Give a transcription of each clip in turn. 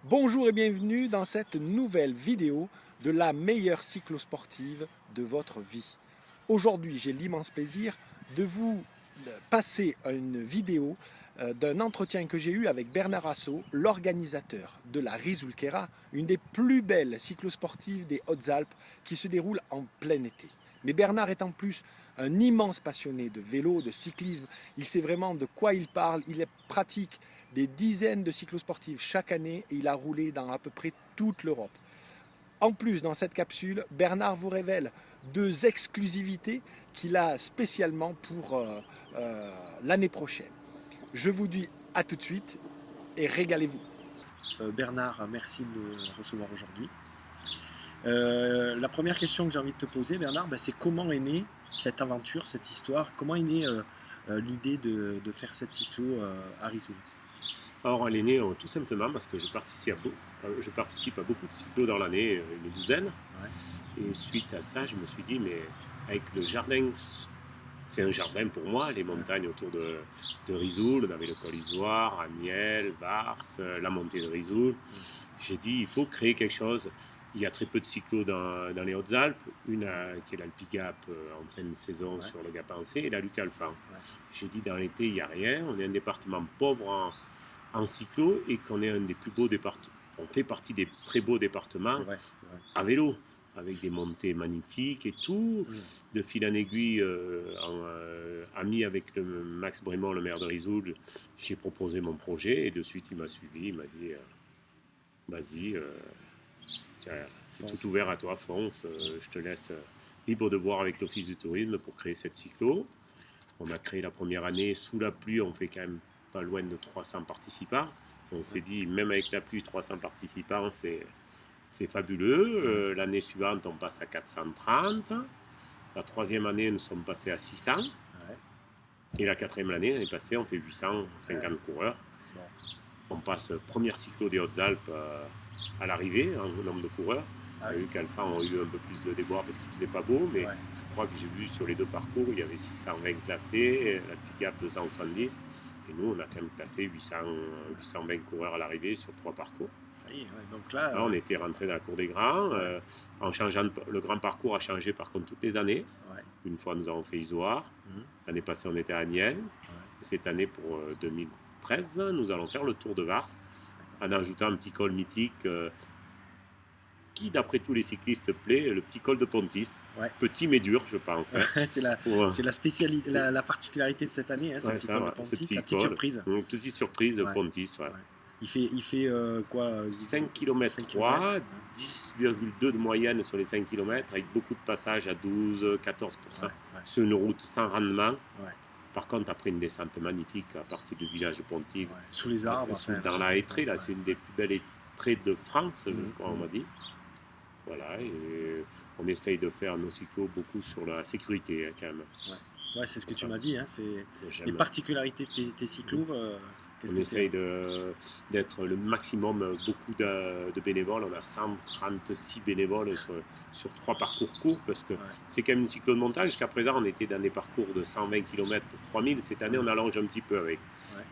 Bonjour et bienvenue dans cette nouvelle vidéo de la meilleure cyclosportive de votre vie. Aujourd'hui, j'ai l'immense plaisir de vous passer une vidéo d'un entretien que j'ai eu avec Bernard Assau, l'organisateur de la Risultera, une des plus belles cyclosportives des Hautes-Alpes qui se déroule en plein été. Mais Bernard est en plus un immense passionné de vélo, de cyclisme. Il sait vraiment de quoi il parle. Il pratique des dizaines de cyclosportives chaque année et il a roulé dans à peu près toute l'Europe. En plus, dans cette capsule, Bernard vous révèle deux exclusivités qu'il a spécialement pour l'année prochaine. Je vous dis à tout de suite et régalez-vous. Bernard, merci de me recevoir aujourd'hui. La première question que j'ai envie de te poser, Bernard, c'est comment est née cette aventure, cette histoire? Comment est née l'idée de faire cette cyclo à Risoul? Alors, elle est née tout simplement parce que je participe à beaucoup de cyclos dans l'année, une douzaine. Ouais. Et suite à ça, je me suis dit, mais avec le jardin, c'est un jardin pour moi, les montagnes autour de Risoul, on avait le col Isoire, Aniel, Vars, la montée de Risoul. J'ai dit, il faut créer quelque chose. Il y a très peu de cyclos dans les Hautes-Alpes, une qui est l'Alpigap en pleine saison sur le Gap Ancé et la Luc Alpha. J'ai dit, dans l'été, il n'y a rien, on est un département pauvre en cyclo et qu'on est un des plus beaux départements. On fait partie des très beaux départements c'est vrai. à vélo, avec des montées magnifiques et tout. De fil en aiguille, ami avec Max Brémond, le maire de Risoul, j'ai proposé mon projet et de suite il m'a suivi, il m'a dit vas-y, c'est tout ouvert à toi, fonce, je te laisse libre de voir avec l'Office du tourisme pour créer cette cyclo. On a créé la première année sous la pluie, on fait quand même pas loin de 300 participants. On s'est dit, même avec la pluie, 300 participants, c'est fabuleux. L'année suivante, on passe à 430. La troisième année, nous sommes passés à 600. Et la quatrième année, l'année passée, on fait 850 coureurs. On passe première cyclo des Hautes-Alpes à l'arrivée, en nombre de coureurs. Les Luc Alpha ont eu un peu plus de déboires parce qu'il ne faisait pas beau, mais je crois que j'ai vu sur les deux parcours, il y avait 620 classés, la Picap 270. Et nous, on a quand même classé 820 coureurs à l'arrivée sur 3 parcours. Ça y est, donc là, on était rentré dans la cour des grands. En changeant le grand parcours a changé par contre toutes les années. Une fois, nous avons fait Isoire. L'année passée, on était à Aniel. Cette année, pour 2013, nous allons faire le Tour de Vars en ajoutant un petit col mythique qui, d'après tous les cyclistes, plaît, le petit col de Pontis. Petit mais dur, je pense. c'est la spécialité, la particularité de cette année, ce petit col de Pontis, la petite surprise. Une petite surprise, Pontis. Il fait quoi 5 km 3, 10,2 de moyenne sur les 5 km, avec beaucoup de passages à 12-14%. Sur une route sans rendement. Par contre, après une descente magnifique à partir du village de Pontive, sous les arbres, dans la Hétrée, là, c'est une des plus belles Hétrées de France, on m'a dit. Voilà, et on essaye de faire nos cyclos beaucoup sur la sécurité, quand même. C'est ce que tu m'as dit, les particularités de tes cyclos. On essaye d'être le maximum, beaucoup de bénévoles. On a 136 bénévoles sur 3 parcours courts parce que c'est quand même une cyclo de montagne. Jusqu'à présent, on était dans des parcours de 120 km pour 3000. Cette année, on allonge un petit peu avec.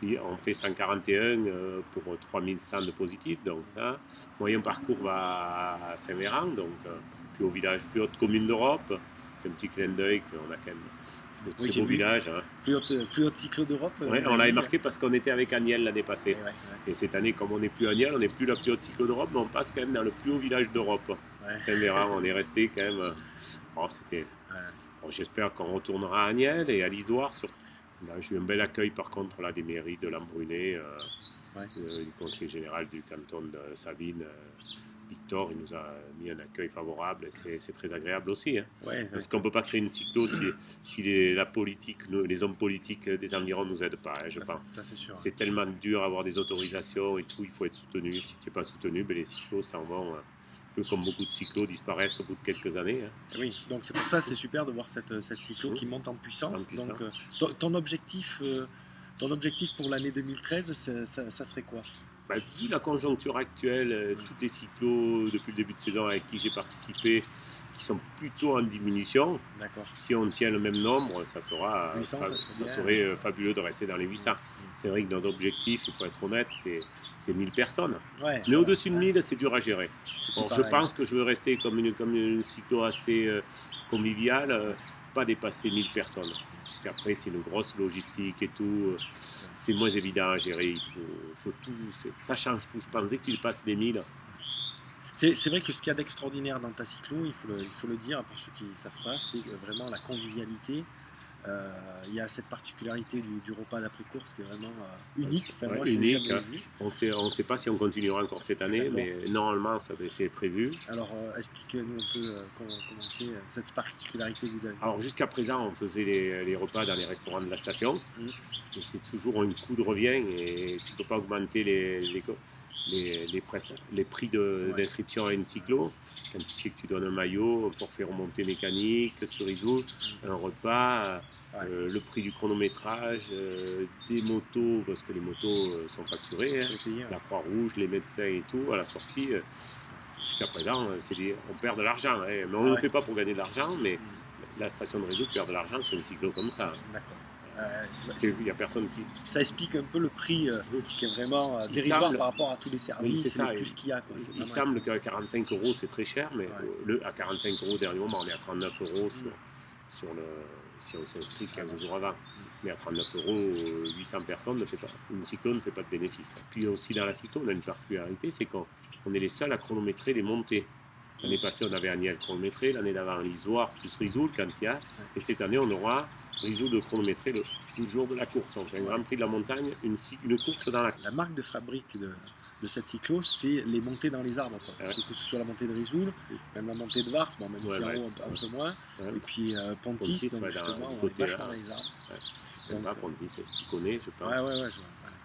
On fait 141 pour 3100 de positifs. Donc, moyen parcours va à Saint-Véran, donc plus haut village, plus haute commune d'Europe. C'est un petit clin d'œil qu'on a quand même. Très beau village. Plus haute cyclo d'Europe. On l'avait marqué parce qu'on était avec Aniel l'année passée. Et cette année, comme on n'est plus Aniel, on n'est plus la plus haute cyclo d'Europe, mais on passe quand même dans le plus haut village d'Europe. Saint-Véran, on est resté quand même. J'espère qu'on retournera à Aniel et à l'Isoire. J'ai eu un bel accueil par contre là, des mairies de Lambrunet, du conseiller général du canton de Sabine. Victor, il nous a mis un accueil favorable, c'est très agréable aussi. Parce qu'on ne peut pas créer une cyclo si la politique, les hommes politiques des environs ne nous aident pas, je pense. C'est tellement dur d'avoir des autorisations et tout, il faut être soutenu. Si tu n'es pas soutenu, les cyclos s'en vont, un peu comme beaucoup de cyclos disparaissent au bout de quelques années. Oui, donc c'est pour ça c'est super de voir cette cyclo qui monte en puissance. Donc, ton objectif pour l'année 2013, ça serait quoi? Bah, vu la conjoncture actuelle, tous les cyclos depuis le début de saison avec qui j'ai participé, qui sont plutôt en diminution, D'accord. si on tient le même nombre, ça 800, ça serait bien. serait fabuleux de rester dans les 800. C'est vrai que notre objectif, il faut être honnête, c'est 1000 personnes. Ouais, Mais voilà, au-dessus de 1000, c'est dur à gérer. c'est plus Bon, je pareil. pense que je veux rester comme une cyclo assez conviviale, pas dépasser 1000 personnes. Parce qu'après, c'est une grosse logistique et tout. C'est moins évident à gérer. Il faut tout. Ça change tout. Je pense dès qu'il passe les 1000. C'est vrai que ce qu'il y a d'extraordinaire dans ta cyclo, il faut le dire pour ceux qui ne savent pas, c'est vraiment la convivialité. Il y a cette particularité du repas d'après-course qui est vraiment unique. Enfin, Ouais, moi, je ne l'ai unique. jamais vu. On sait pas si on continuera encore cette année, mais normalement, c'est prévu. Alors, explique-nous un peu comment c'est cette particularité que vous avez. Alors, jusqu'à présent, on faisait les repas dans les restaurants de la station. Mm. Et c'est toujours un coût de revient et tu ne peux pas augmenter les prix d'inscription à une cyclo. Quand tu sais que tu donnes un maillot, un forfait remontée mécanique, cerisou, un repas, le prix du chronométrage, des motos, parce que les motos sont facturées, hein, la Croix-Rouge, les médecins et tout, à la sortie. Jusqu'à présent, on perd de l'argent. Hein, mais on ne le fait pas pour gagner de l'argent, mais la station de réseau perd de l'argent sur une cyclo comme ça. D'accord. Il n'y a personne qui... Ça explique un peu le prix qui est vraiment dérisoire par rapport à tous les services c'est ça, et tout ce qu'il y a. Il semble qu'à 45 € c'est très cher, mais à 45 € dernier moment, on est à 39 € si on s'inscrit 15 jours avant. Mais à 39 €, 800 personnes, une cyclo ne fait pas de bénéfice. Puis aussi dans la cyclo, on a une particularité, c'est qu'on est les seuls à chronométrer les montées. L'année passée, on avait Agnel chronométré, l'année d'avant, l'Isoire plus Risoul quand il y a. Et cette année, on aura Risoul de chronométrer le jour de la course. On fait un Grand Prix de la montagne, une course dans la course. La marque de fabrique de cette cyclo, c'est les montées dans les arbres. Quoi. Parce que ce soit la montée de Risoul, même la montée de Vars, bon, même si en haut un peu moins. Et puis Pontis, donc justement, on est vachement dans les arbres. C'est sympa, Pontis, c'est ce que tu connais, je pense. Ouais.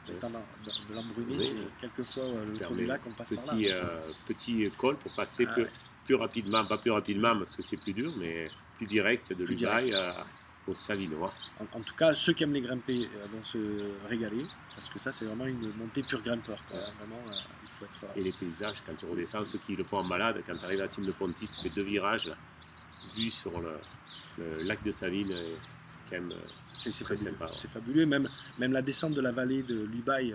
Étant de l'Embruné, c'est quelquefois le tour du lac, on passe par là. Petit col pour passer plus rapidement, pas plus rapidement parce que c'est plus dur, mais plus direct de l'Ubaye au Savinois. En tout cas, ceux qui aiment les grimper vont se régaler, parce que ça, c'est vraiment une montée pure grimpeur. Vraiment, il faut être... Et les paysages, quand tu redescends, ceux qui le font en balade, quand tu arrives à la cime de Pontis, tu fais 2 virages, vue sur le lac de Savine, c'est quand même très sympa. C'est fabuleux, même la descente de la vallée de l'Ubaye.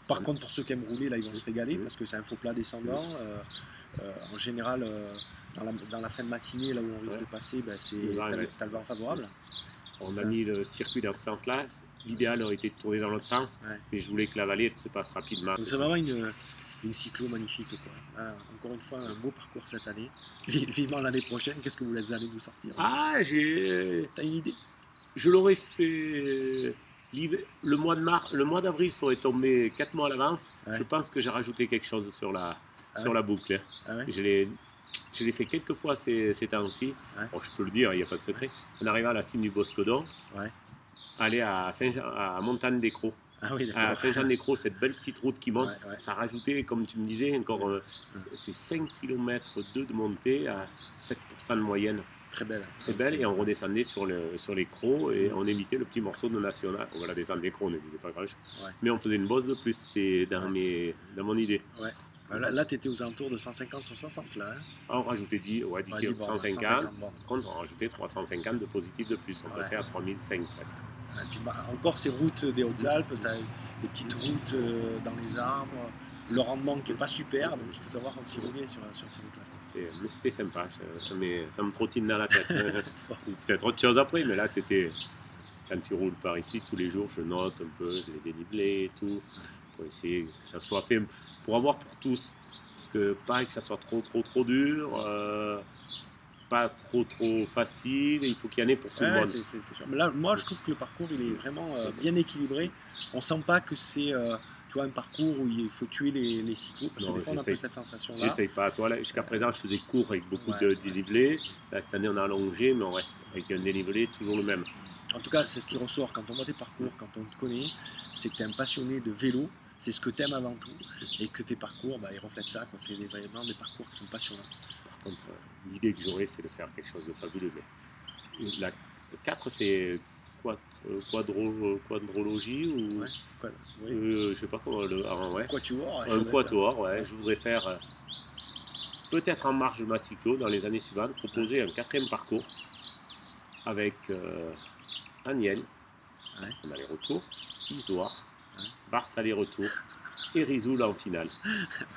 Par contre, pour ceux qui aiment rouler, là, ils vont se régaler, parce que c'est un faux plat descendant. En général, dans la fin de matinée, là où on risque de passer, t'as le vent favorable. On a mis le circuit dans ce sens-là. L'idéal aurait été de tourner dans l'autre sens, mais je voulais que la vallée se passe rapidement. Donc c'est vraiment une cyclo magnifique. Quoi. Encore une fois, un beau parcours cette année. Vivement l'année prochaine, qu'est-ce que vous allez nous sortir? T'as une idée? Je l'aurais fait... Le mois d'avril serait tombé 4 mois à l'avance. Je pense que j'ai rajouté quelque chose sur la boucle. Je l'ai fait quelques fois ces temps-ci. Bon, je peux le dire, il n'y a pas de secret. En arrivant à la cime du Boscodon, aller à Montagne-des-Crocs. À Saint-Jean-des-Crocs, cette belle petite route qui monte, ça a rajouté, comme tu me disais, encore c'est 5 km de montée à 7% de moyenne. Très belle. Très belle, et on redescendait sur les crocs et on évitait le petit morceau de national. On va la descendre des crocs, on n'évitait pas grand-chose. Mais on faisait une bosse de plus, c'est dans mon idée. Là tu étais aux alentours de 150 sur 60 là. On rajoutait 10 km, 150. Par contre, on rajoutait 350 de positifs de plus. On passait à 3005 presque. Et puis, encore ces routes des Hautes-Alpes, des petites routes dans les arbres. Le rendement qui n'est pas super, donc il faut savoir s'y sur ces routes-là. Mais c'était sympa, ça me trottine dans la tête. Peut-être autre chose après, mais là c'était... Quand tu roules par ici, tous les jours, je note un peu les dénivelés et tout, pour essayer que ça soit fait, pour avoir pour tous. Parce que pas que ça soit trop dur, pas trop facile, il faut qu'il y en ait pour tout le monde. C'est sûr. Mais là, moi je trouve que le parcours il est vraiment bien équilibré. On sent pas que c'est... tu vois, un parcours où il faut tuer les cyclos, parce que des fois on a un peu cette sensation-là. J'essaye pas. Toi, jusqu'à présent, je faisais court avec beaucoup de dénivelé. Là, cette année, on a allongé, mais on reste avec un dénivelé toujours le même. En tout cas, c'est ce qui ressort quand on voit tes parcours, quand on te connaît, c'est que tu es un passionné de vélo, c'est ce que tu aimes avant tout, et que tes parcours, ils reflètent ça. C'est vraiment des parcours qui sont passionnants. Par contre, l'idée que j'aurais, c'est de faire quelque chose de fabuleux. Mais le 4, c'est quadrologie ou Ouais. Quoi, oui. je sais pas comment ouais. Quatuor, il Un faudrait quatuor, ouais. ouais. Je voudrais faire peut-être en marge de ma cyclo dans les années suivantes, proposer un 4e parcours avec Aniel, Ouais. en aller-retour, Isoire, Ouais. Vars aller-retour et Risoul en finale,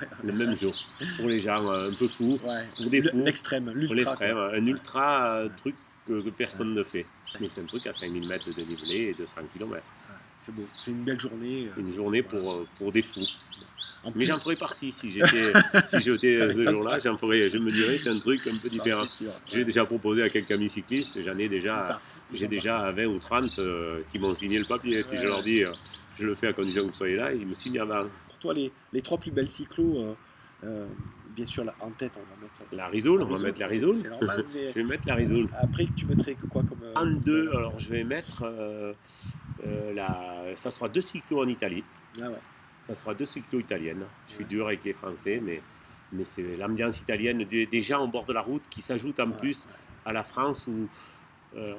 Ouais, le même jour. Pour les gens un peu fous, ouais. pour des fous, L'extrême, pour l'ultra. l'extrême, Quoi. un ultra Ouais. truc que personne Ouais. ne fait. Mais c'est un truc à 5000 mètres de dénivelé et 200 km. Ouais, c'est beau, c'est une belle journée. Une journée Voilà. pour des fous. En Mais plus, j'en ferais partie si j'étais ça ce m'étonne jour-là, pas. je me dirais c'est un truc un peu J'en différent. suis sûr. J'ai Ouais. déjà proposé à quelques amis cyclistes, Ils j'ai sont déjà partants. 20 ou 30 qui m'ont signé le papier. Si je Ouais. leur dis je le fais à condition que vous soyez là, ils me signent avant. Pour toi, les 3 plus belles cyclos, bien sûr, là, en tête, on va mettre La Risoul, la on va Risoul. mettre la Risoul. C'est normal, mais Je vais mettre la Risoul. après, tu mettrais quoi comme. En Comme deux, belle, alors je vais mettre ça sera 2 cyclos en Italie. Ah ouais. Ça sera 2 cyclos italiennes. Je suis Ouais. dur avec les Français, mais c'est l'ambiance italienne des gens au bord de la route qui s'ajoute en Ouais, plus à la France où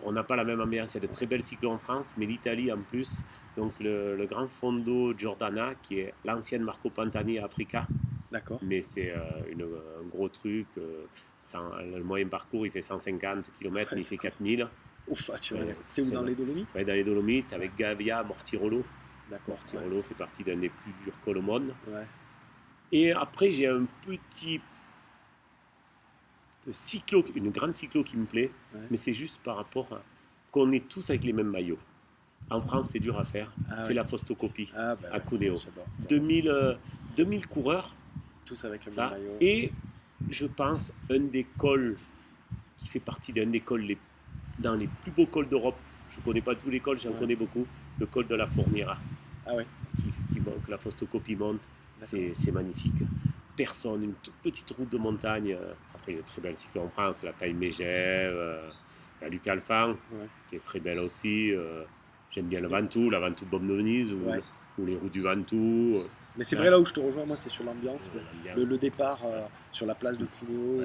on n'a pas la même ambiance. Il y a de très belles cyclos en France, mais l'Italie en plus. Donc le Grand Fondo Giordana, qui est l'ancienne Marco Pantani à Aprica, D'accord. mais c'est un gros truc. Le moyen parcours, il fait 150 km, mais il fait 4000. Ouf, ah, Ouais, c'est où très dans bon. les Dolomites? Ouais, dans les Dolomites, avec Gavia, Mortirolo. D'accord. Mortirolo fait partie d'un des plus durs cols au monde. Ouais. Et après, j'ai un petit cyclo, une grande cyclo qui me plaît, Ouais. mais c'est juste par rapport à qu'on est tous avec les mêmes maillots. En France, c'est dur à faire. C'est la Fostocopie Ah, bah à ouais, Cuneo. j'adore. 2000 coureurs, Tous avec le même ça. maillot. Et je pense, un des cols qui fait partie d'un des cols dans les plus beaux cols d'Europe. Je ne connais pas tous les cols, j'en connais beaucoup. Le col de la Fourniera. Ah ouais. Qui, effectivement, que la Fostocopie monte, c'est magnifique. Personne, une toute petite route de montagne. Après, il y a de très belles cyclos en France, la Taille Mégève, la Luc Alphand, qui est très belle aussi. J'aime bien le Ventoux, la Ventoux Bombe de Venise, ou les routes du Ventoux. Mais c'est vrai, là où je te rejoins, moi, c'est sur l'ambiance. Ouais, le départ sur la place de Cuneo,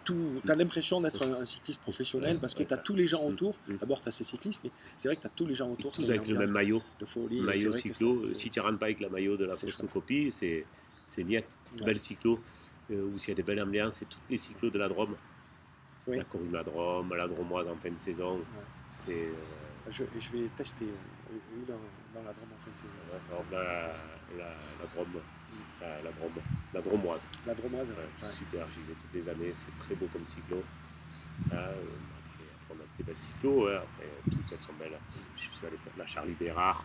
tu as l'impression d'être un cycliste professionnel parce que tu as tous les gens autour. D'abord, tu as ces cyclistes, mais c'est vrai que tu as tous les gens autour. Tous avec le même maillot. De folie. Maillot cyclo. Si tu ne rentres pas avec le maillot de la Fostocopie, c'est niette. Belle cyclo, où il y a des belles ambiances, c'est toutes les cyclos de la Drôme. La Corrima Drôme, la Dromoise en fin de saison. C'est. Je vais tester dans la Drôme en fin de saison. Alors, la Dromoise. La Dromoise, super, j'y vais toutes les années, c'est très beau comme cyclo. Ça, après, on a des belles cyclos, après toutes elles sont belles. Je suis allé faire la Charlie Bérard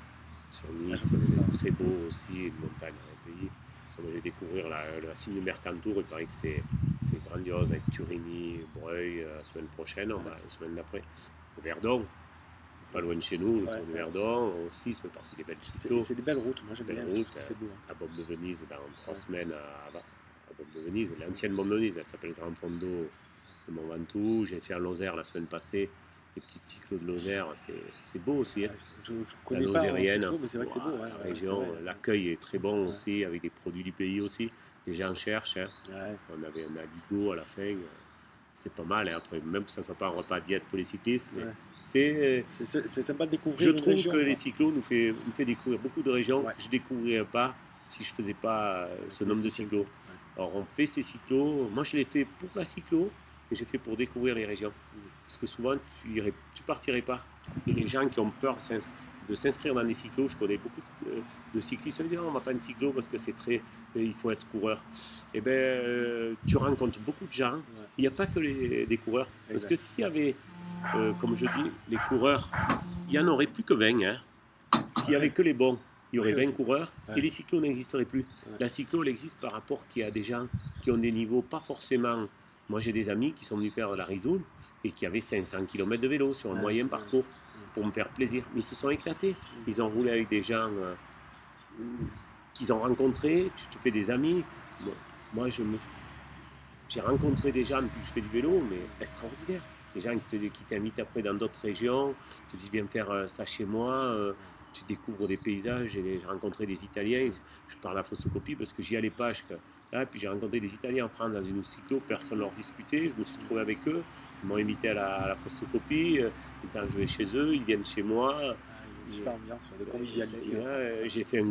sur Nice, c'est très beau aussi, une montagne dans le pays. Quand j'ai découvert la Signe Mercantour, il paraît que c'est grandiose avec Turini, Breuil, la semaine prochaine, la semaine d'après. Verdon, pas loin de chez nous, autour de Verdon, aussi, ça fait partie des belles cyclos. C'est des belles routes, moi j'aime bien. C'est beau. La Bombe de Venise, dans 3 semaines à Bombe de Venise, l'ancienne Bombe de Venise, elle s'appelle Grand Fondo de Mont Ventoux. J'ai fait à Lozère la semaine passée, les petites cyclos de Lozère, c'est beau aussi. Je connais pas en cyclo, mais c'est vrai que c'est beau. La région, l'accueil est très bon aussi, avec des produits du pays aussi. Les gens cherchent. On avait un Aligo à la fin. C'est pas mal, après, même que ça ne soit pas un repas diète pour les cyclistes, mais c'est sympa de découvrir. Je trouve que les cyclos nous fait découvrir beaucoup de régions que je ne découvrirais pas si je ne faisais pas ce nombre de cyclos. Alors on fait ces cyclos, moi je l'ai fait pour la cyclo, et j'ai fait pour découvrir les régions. Parce que souvent tu partirais pas. Et les gens qui ont peur de s'inscrire dans des cyclos, je connais beaucoup de cyclistes qui disent on ne va pas une cyclo parce que il faut être coureur. Et bien tu rencontres beaucoup de gens, il n'y a pas que des coureurs. Parce que s'il y avait, comme je dis, les coureurs, il n'y en aurait plus que 20. Hein. S'il n'y avait que les bons, il y aurait 20 coureurs et les cyclos n'existeraient plus. La cyclo, elle existe par rapport qu'il y a des gens qui ont des niveaux pas forcément. Moi, j'ai des amis qui sont venus faire la Risoul et qui avaient 500 km de vélo sur un moyen parcours pour me faire plaisir. Mais ils se sont éclatés. Ils ont roulé avec des gens qu'ils ont rencontrés. Tu te fais des amis. Moi, j'ai rencontré des gens depuis que je fais du vélo, mais extraordinaires. Des gens qui t'invitent après dans d'autres régions, te disent viens faire ça chez moi. Tu découvres des paysages. J'ai rencontré des Italiens. Je parle à Fostocopie parce que j'y allais pas Là, puis j'ai rencontré des Italiens en France dans une cyclo, personne ne leur discutait, je me suis trouvé avec eux, ils m'ont invité à la photocopie, quand je vais chez eux, ils viennent chez moi. Une super ambiance de convivialité. J'ai fait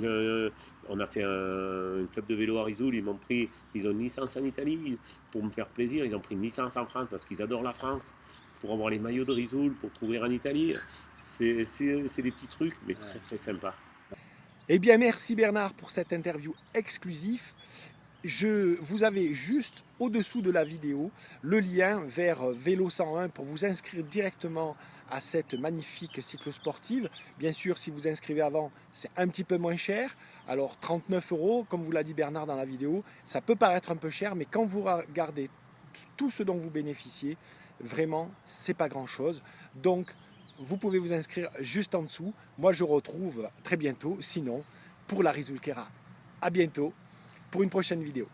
on a fait un club de vélo à Risoul, ils ont une licence en Italie pour me faire plaisir, ils ont pris une licence en France parce qu'ils adorent la France, pour avoir les maillots de Risoul, pour couvrir en Italie. C'est des petits trucs, mais très très sympas. Eh bien, merci Bernard pour cette interview exclusive. Vous avez juste au-dessous de la vidéo le lien vers Vélo 101 pour vous inscrire directement à cette magnifique cyclosportive. Bien sûr, si vous inscrivez avant, c'est un petit peu moins cher. Alors 39 €, comme vous l'a dit Bernard dans la vidéo, ça peut paraître un peu cher, mais quand vous regardez tout ce dont vous bénéficiez, vraiment, c'est pas grand-chose. Donc, vous pouvez vous inscrire juste en dessous. Moi, je retrouve très bientôt, sinon, pour la Risoul Kera. À bientôt pour une prochaine vidéo.